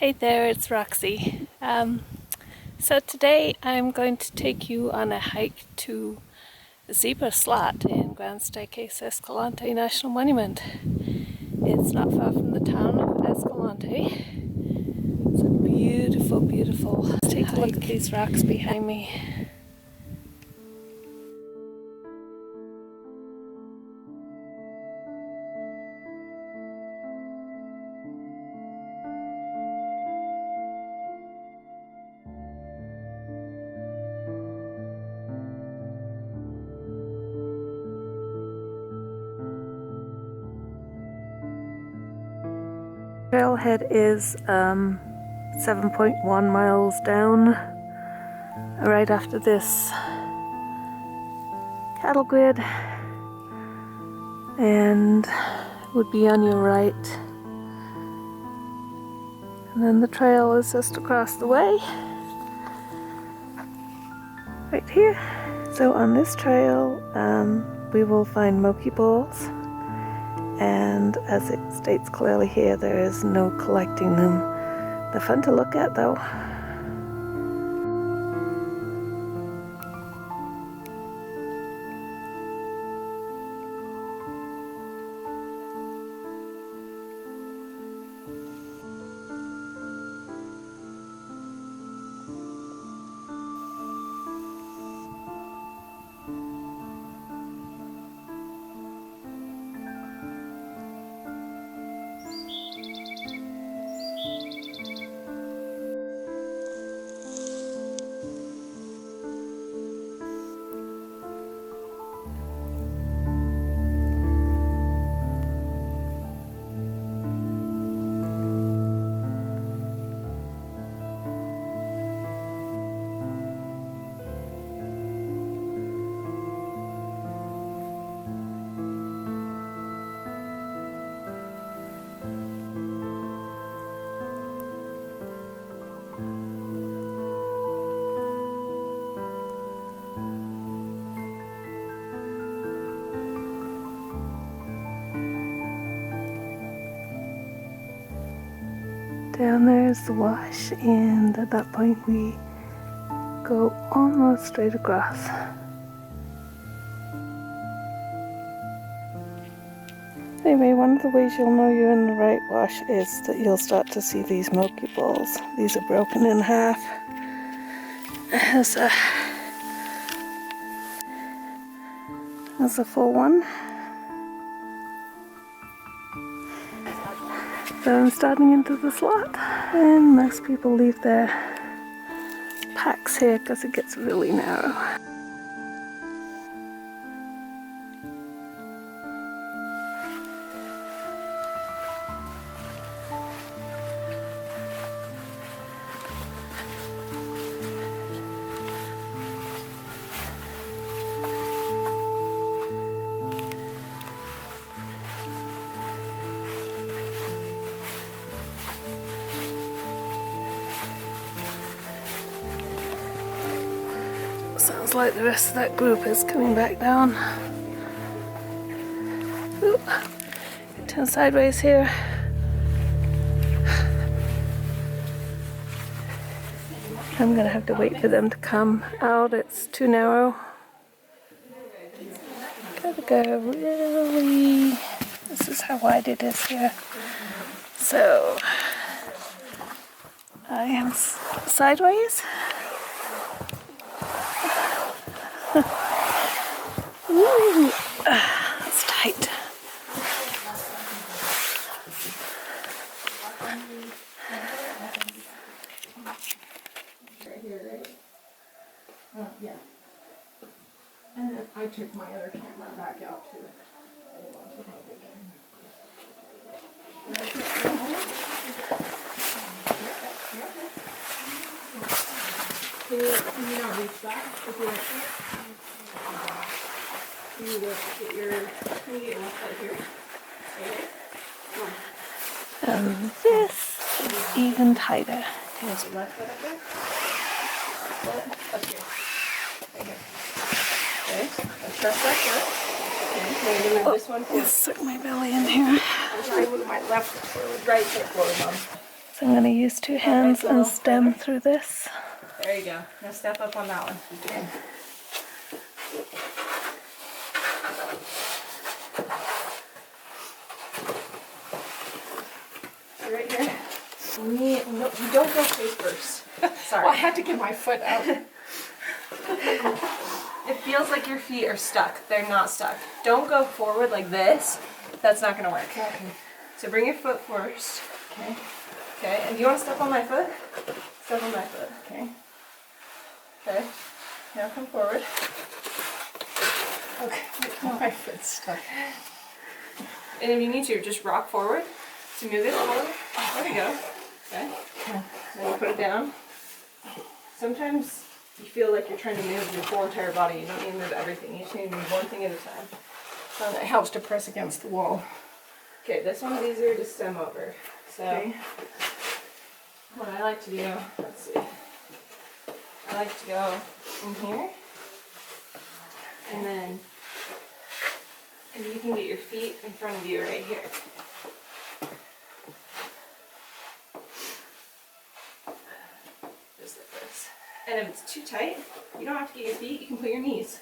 Hey there, it's Roxy. So today I'm going to take you on a hike to the zebra slot in Grand Staircase Escalante National Monument. It's not far from the town of Escalante. It's a beautiful, beautiful hike. Take a look at these rocks behind me. Trailhead is 7.1 miles down. Right after this cattle grid, and would be on your right. And then the trail is just across the way, right here. So on this trail, we will find Mochi balls. And as it states clearly here, there is no collecting them. They're fun to look at though. Down there is the wash, and at that point we go almost straight across. Anyway, one of the ways you'll know you're in the right wash is that you'll start to see these Mochi balls. These are broken in half. There's a full one. So I'm starting into the slot, and most people leave their packs here because it gets really narrow. Sounds like the rest of that group is coming back down. Ooh, turn sideways here. I'm gonna have to wait for them to come out. It's too narrow. Gotta go really. This is how wide it is here. So I am sideways. Ooh, that's tight. Yeah. And then I took my other camera back out too. Can you not reach back if you like that? Can you get your left right here? And this is even tighter. Is it left foot up there? Up here. Right here. Okay, let's press that foot. Okay, this one Just stick my belly in here. I'm trying with my left or right foot forward, Mom. So I'm going to use two hands and stem through this. There you go. Now step up on that one. Okay. So right here. No, you don't go face first. Sorry. Well, I had to get my foot out. It feels like your feet are stuck. They're not stuck. Don't go forward like this. That's not going to work. Okay. So bring your foot first. Okay. Okay. And do you want to step on my foot? Step on my foot. Okay. Okay. Now come forward. Okay. My foot's stuck. And if you need to, just rock forward to move it forward. There we go. Okay. Then you put it down. Sometimes you feel like you're trying to move your whole entire body. You don't need to move everything. You just need to move one thing at a time. And it helps to press against the wall. Okay, this one's easier to stem over. So Okay. what I like to do, let's see. I like to go in here. And then if you can get your feet in front of you right here. Just like this. And if it's too tight, you don't have to get your feet, you can put your knees.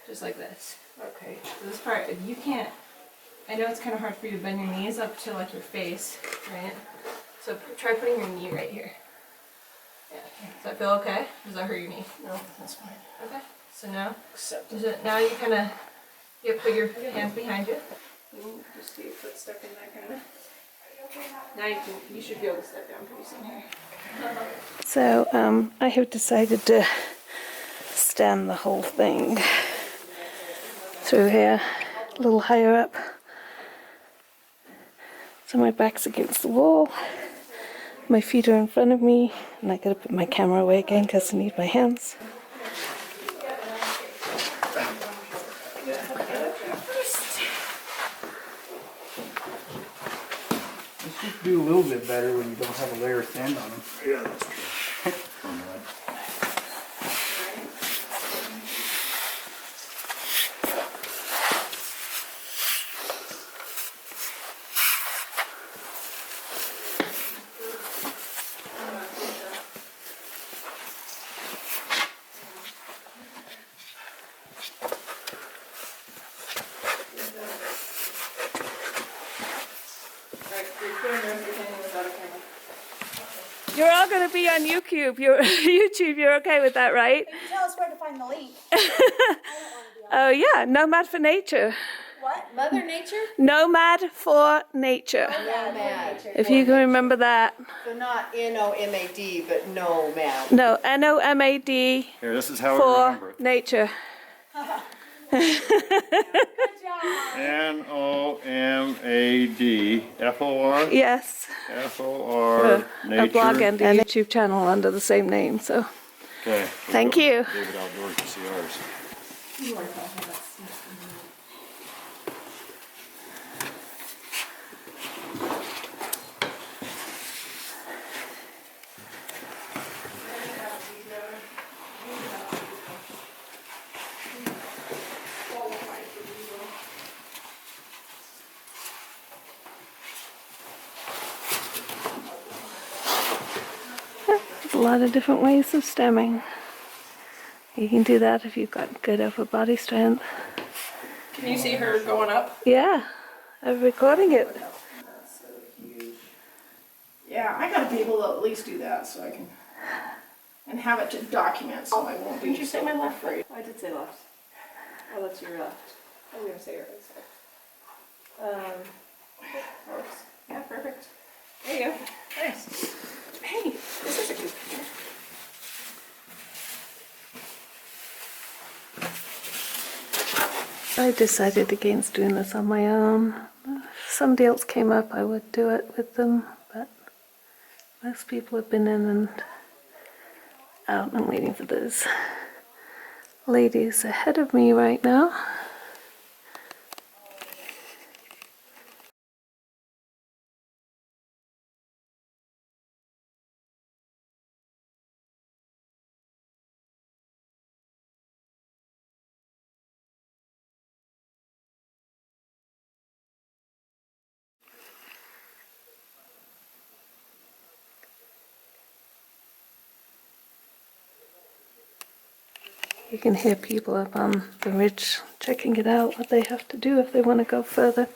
Just like this. Okay. So this part, if you can't, I know it's kind of hard for you to bend your knees up to like your face, right? So try putting your knee right here. Yeah. Does that feel okay? Does that hurt your knee? No, that's fine. Okay. So now, Except now you kind of, you put your hands behind you. Just get your foot stuck in that kind of. Now you should be able to step down pretty soon here. So I have decided to stem the whole thing through here, a little higher up. So my back's against the wall, my feet are in front of me, and I gotta put my camera away again because I need my hands. It's just do a little bit better when you don't have a layer of sand on them. Yeah, that's true. You're all going to be on YouTube. You're okay with that, right? Can you tell us where to find the link? I don't want to be on. Oh yeah, Nomad for Nature. What? Mother Nature? Nomad for Nature. Nomad. If you can remember that. So not N-O-M-A-D, but Nomad. No, N-O-M-A-D Here, this is how I for remember it. nature. Good job. N-O-M-A-D F-O-R Yes. F-O-R A nature. blog and a YouTube channel under the same name. So Okay. thank you. David Outdoors to see ours. There's a lot of different ways of stemming. You can do that if you've got good upper body strength. Can you see her going up? Yeah, I'm recording it. That's so huge. Yeah, I gotta be able to at least do that so I can, and have it to document so I won't be. Did you say my left foot? I did say left. Oh, that's your left. I was going to say your right side. Works. Yeah, perfect. There you go. Nice. Hey, this is a good picture. I decided against doing this on my own. If somebody else came up, I would do it with them, but most people have been in and out. I'm waiting for those ladies ahead of me right now. You can hear people up on the ridge checking it out, what they have to do if they want to go further.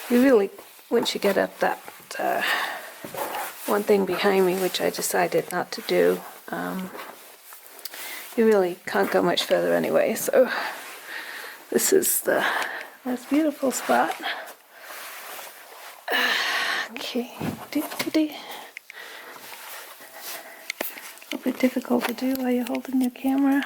You really, once you get up that one thing behind me, which I decided not to do, you really can't go much further anyway. So this is the most beautiful spot. Okay, a little bit difficult to do while you're holding your camera.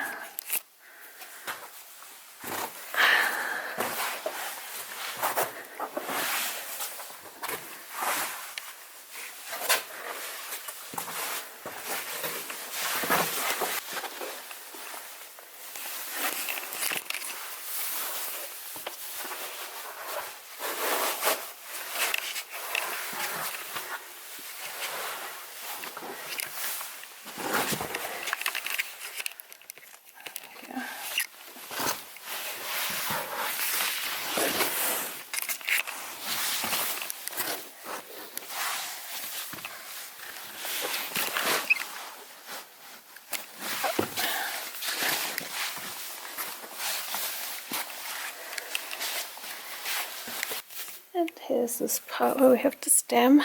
And here's this part where we have to stem.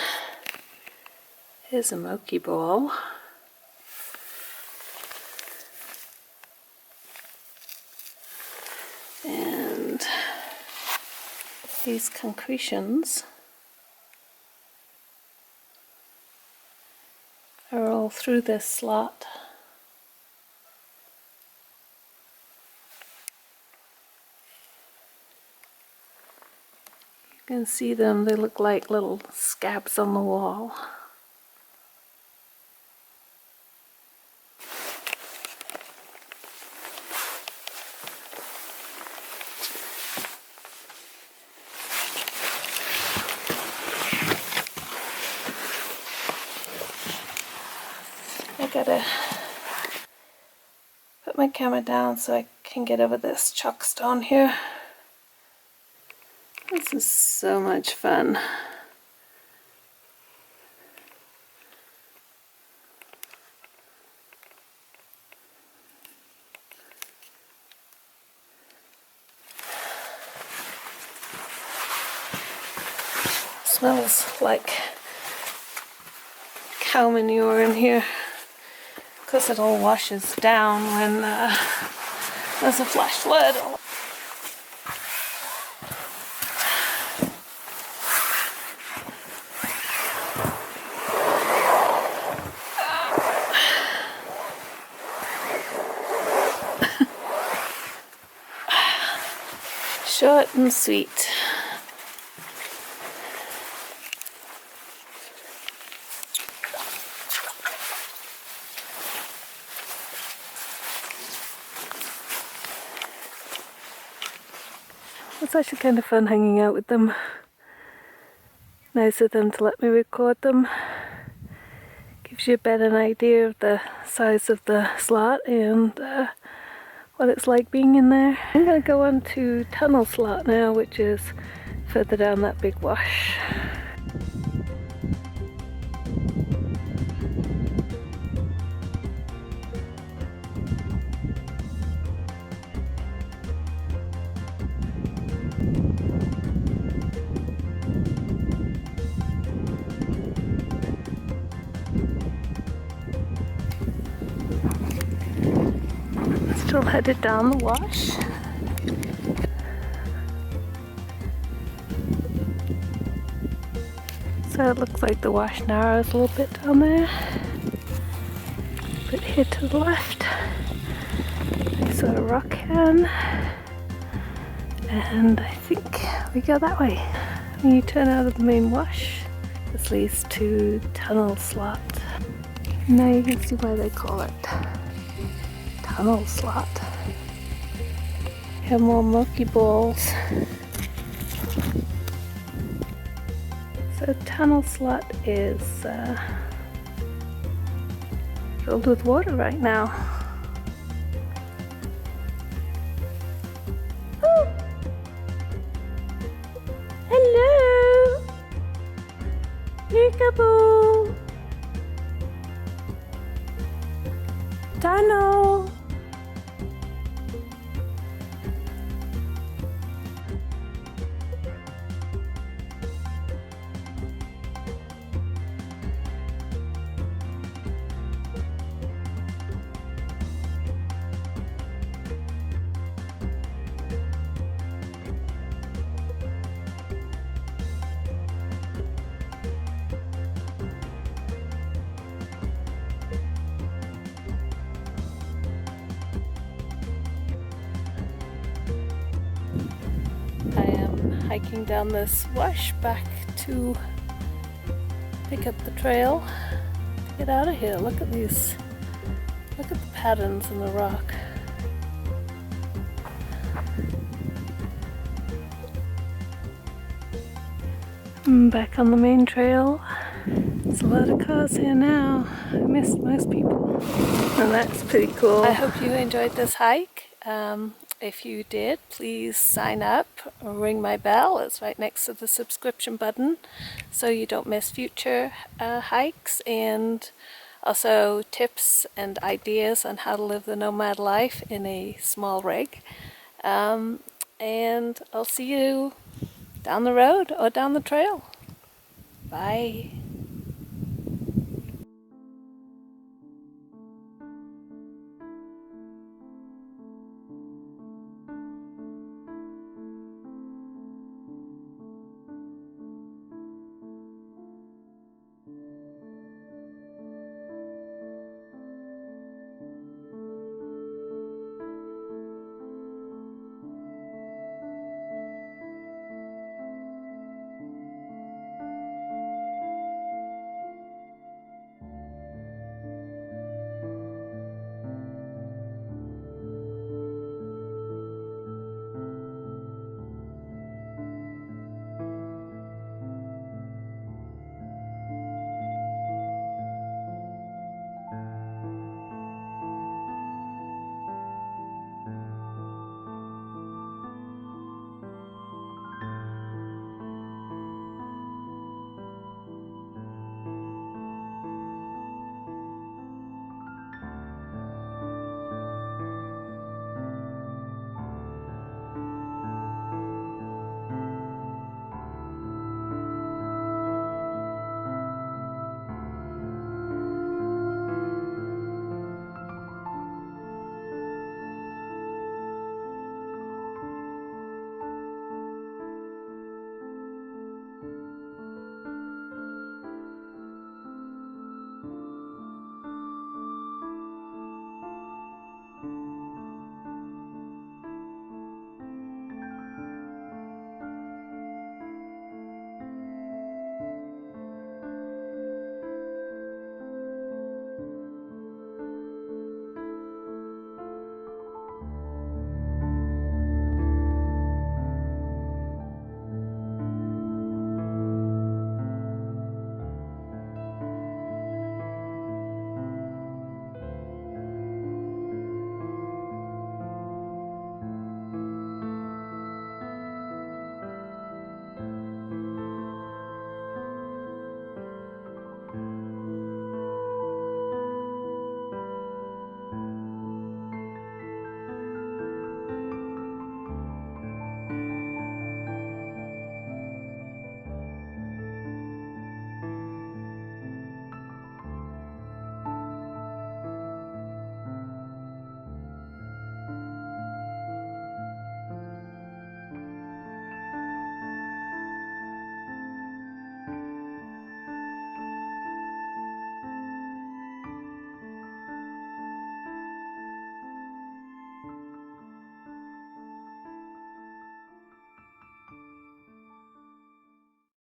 Here's a Mochi ball. And these concretions are all through this slot. You can see them, they look like little scabs on the wall. I gotta put my camera down so I can get over this chalk stone here. This is so much fun. Smells like cow manure in here. Of course it all washes down when there's a flash flood. Short and sweet. It's actually kind of fun hanging out with them. Nice of them to let me record them. Gives you a better idea of the size of the slot and what it's like being in there. I'm going to go on to Tunnel Slot now, which is further down that big wash. Still headed down the wash. So it looks like the wash narrows a little bit down there. But here to the left, I saw a rock hen, and I think we go that way. When you turn out of the main wash, this leads to Tunnel Slot. Now you can see why they call it Tunnel Slot. Have more Mochi balls. So Tunnel Slot is filled with water right now. Oh. Hello! Peekaboo! Tunnel! hiking down this wash back to pick up the trail to get out of here. Look at these, look at the patterns in the rock. Back on the main trail. There's a lot of cars here now. I missed most people. And that's pretty cool. I hope you enjoyed this hike. If you did, please sign up or ring my bell. It's right next to the subscription button so you don't miss future hikes, and also tips and ideas on how to live the nomad life in a small rig. And I'll see you down the road or down the trail. Bye.